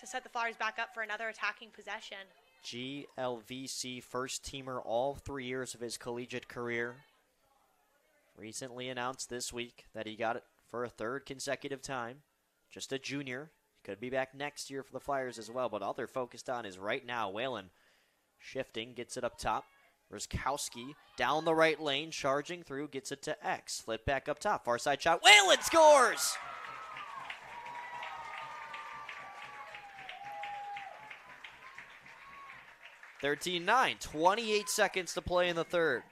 set the Flyers back up for another attacking possession. GLVC first teamer all 3 years of his collegiate career. Recently announced this week that he got it for a third consecutive time. Just a junior. Could be back next year for the Flyers as well, but all they're focused on is right now. Whalen shifting, gets it up top. Ruskowski down the right lane, charging through, gets it to X. Flip back up top, far side shot. Whalen scores! (13-9), 28 seconds to play in the third.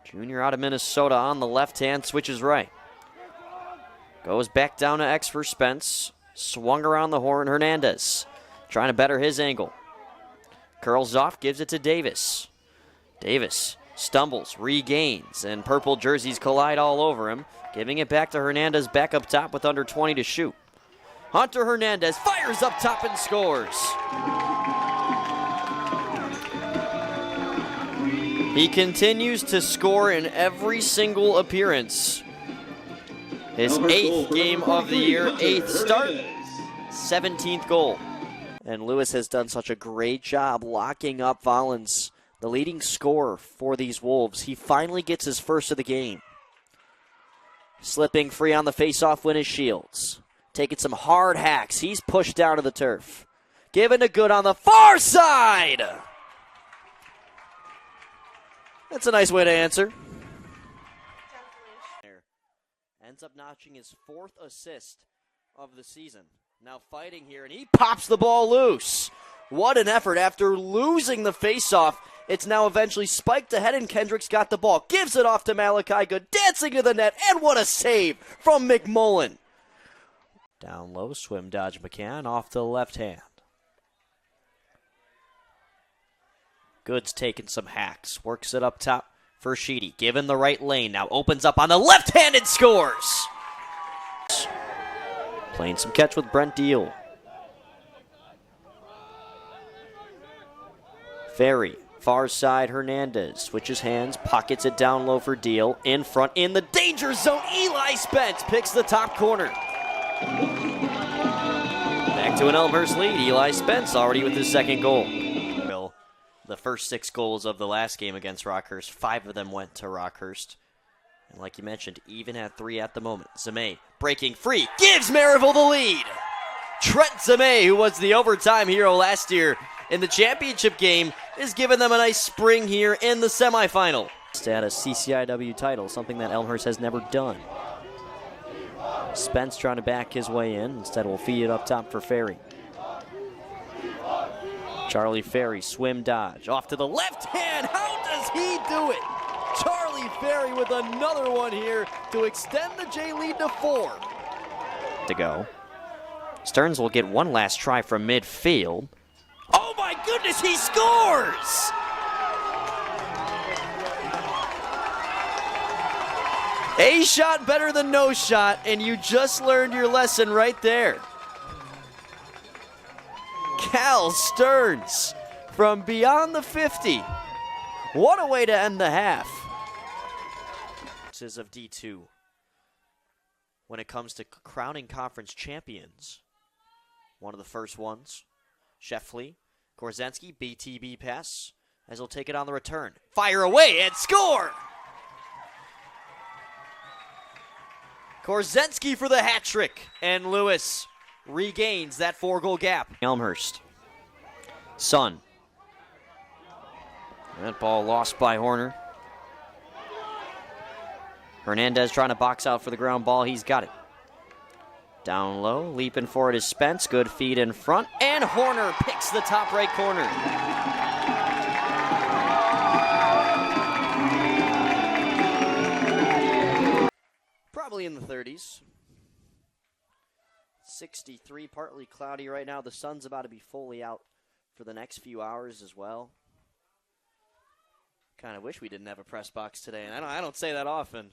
Junior out of Minnesota on the left hand, switches right. Goes back down to X for Spence. Swung around the horn, Hernandez. Trying to better his angle. Curls off, gives it to Davis. Davis stumbles, regains, and purple jerseys collide all over him. Giving it back to Hernandez, back up top with under 20 to shoot. Hunter Hernandez fires up top and scores. He continues to score in every single appearance. His 8th game of the year, 8th start, 17th goal. And Lewis has done such a great job locking up Vollins, the leading scorer for these Wolves. He finally gets his first of the game. Slipping free on the faceoff win is Shields. Taking some hard hacks. He's pushed down to the turf. Given to Good on the far side. That's a nice way to answer. Ends up notching his 4th assist of the season. Now fighting here, and he pops the ball loose. What an effort after losing the faceoff. It's now eventually spiked ahead, and Kendricks got the ball. Gives it off to Malachi Good, dancing to the net, and what a save from McMullen. Down low, swim dodge McCann off to the left hand. Good's taking some hacks, works it up top for Sheedy. Given the right lane, now opens up on the left-handed, scores! Playing some catch with Brent Deal. Ferry, far side, Hernandez. Switches hands, pockets it down low for Deal. In front, in the danger zone, Eli Spence picks the top corner. Back to an Elmhurst lead. Eli Spence already with his 2nd goal. The first 6 goals of the last game against Rockhurst, 5 of them went to Rockhurst. And like you mentioned, even at 3 at the moment. Zeme breaking free, gives Maryville the lead. Trent Zeme, who was the overtime hero last year in the championship game, is giving them a nice spring here in the semifinal. At a CCIW title, something that Elmhurst has never done. Spence trying to back his way in. Instead, we'll feed it up top for Ferry. Charlie Ferry, swim dodge, off to the left hand. How does he do it? Charlie Ferry with another one here to extend the J lead to 4. To go. Stearns will get one last try from midfield. Oh my goodness, he scores! A shot better than no shot, and you just learned your lesson right there. Cal Stearns from beyond the 50. What a way to end the half. Of D2. When it comes to crowning conference champions, one of the first ones, Sheffley, Korzensky, BTB pass, as he'll take it on the return. Fire away and score! Korzensky for the hat trick, and Lewis regains that 4-goal gap. Elmhurst. Sun. That ball lost by Horner. Hernandez trying to box out for the ground ball. He's got it. Down low, leaping for it is Spence. Good feed in front, and Horner picks the top right corner. Probably in the 30s. 63, partly cloudy right now. The sun's about to be fully out for the next few hours as well. Kind of wish we didn't have a press box today, and I don't say that often.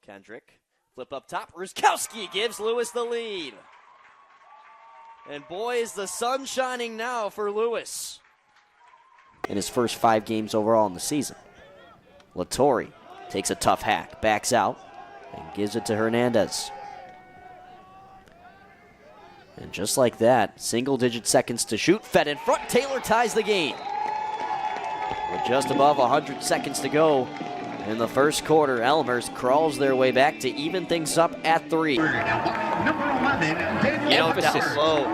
Kendrick, flip up top. Ruskowski gives Lewis the lead. And boy, is the sun shining now for Lewis. In his first 5 games overall in the season. Latore takes a tough hack, backs out, and gives it to Hernandez. And just like that, single-digit seconds to shoot. Fed in front. Taylor ties the game. With just above 100 seconds to go in the first quarter, Elmhurst crawls their way back to even things up at 3. You know, down low,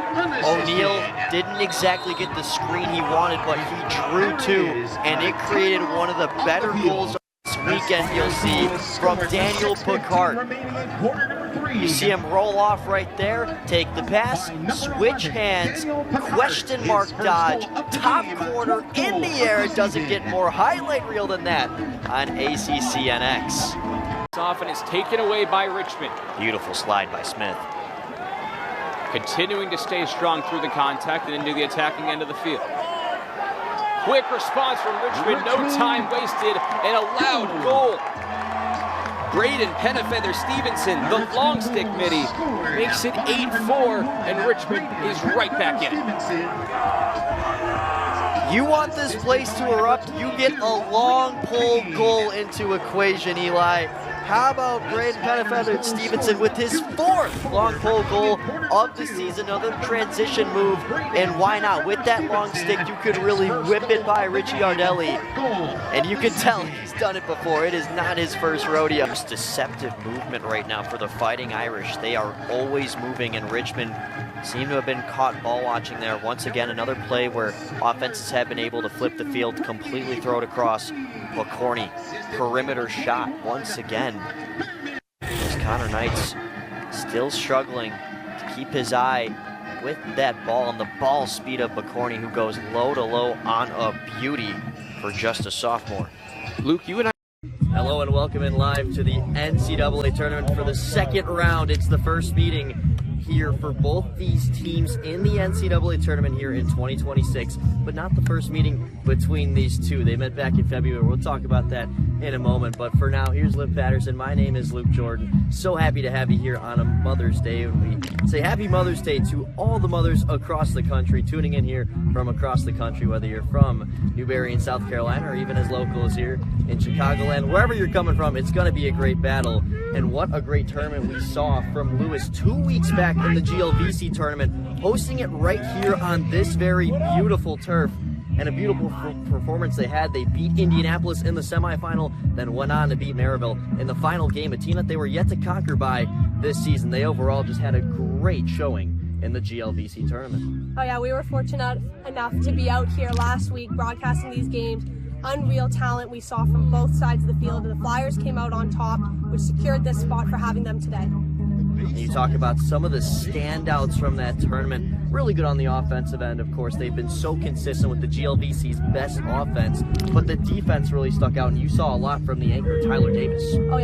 O'Neal didn't exactly get the screen he wanted, but he drew 2, and it created one of the better goals this weekend you'll see from Daniel Picard. You see him roll off right there, take the pass, switch hands, question mark dodge, top corner in the air. It doesn't get more highlight reel than that on ACCNX. Off and it's taken away by Richmond. Beautiful slide by Smith. Continuing to stay strong through the contact and into the attacking end of the field. Quick response from Richmond, no time wasted, and a loud goal. Braden Penafeather Stevenson, the long stick midi, makes it 8-4, and Richmond is right back in. You want this place to erupt, you get a long pull goal into equation, Eli. How about Braden Penafeather Stevenson with his 4th long pull goal of the season, another transition move, and why not? With that long stick, you could really whip it by Richie Ardelli, and you can tell he's done it before. It is not his first rodeo. This deceptive movement right now for the Fighting Irish. They are always moving, and Richmond seem to have been caught ball watching there. Once again, another play where offenses have been able to flip the field, completely throw it across. McCorney, perimeter shot once again. As Connor Knight's still struggling to keep his eye with that ball and the ball speed of McCorney, who goes low to low on a beauty for just a sophomore. Luke, you and I. Hello and welcome in live to the NCAA tournament for the second round. It's the first meeting here for both these teams in the NCAA tournament here in 2026, but not the first meeting between these two. They met back in February. We'll talk about that in a moment, but for now, here's Liv Patterson. My name is Luke Jordan. So happy to have you here on a Mother's Day. We say Happy Mother's Day to all the mothers across the country tuning in here from across the country, whether you're from Newberry in South Carolina or even as local as here in Chicagoland. Wherever you're coming from, it's going to be a great battle. And what a great tournament we saw from Lewis 2 weeks back in the GLVC tournament, hosting it right here on this very beautiful turf. And a beautiful performance they had. They beat Indianapolis in the semifinal, then went on to beat Maryville in the final game, a team that they were yet to conquer by this season. They overall just had a great showing in the GLVC tournament. Oh yeah, we were fortunate enough to be out here last week broadcasting these games. Unreal talent we saw from both sides of the field, and the Flyers came out on top, which secured this spot for having them today. And you talk about some of the standouts from that tournament. Really good on the offensive end, of course. They've been so consistent with the GLVC's best offense, but the defense really stuck out, and you saw a lot from the anchor, Tyler Davis. Oh yeah.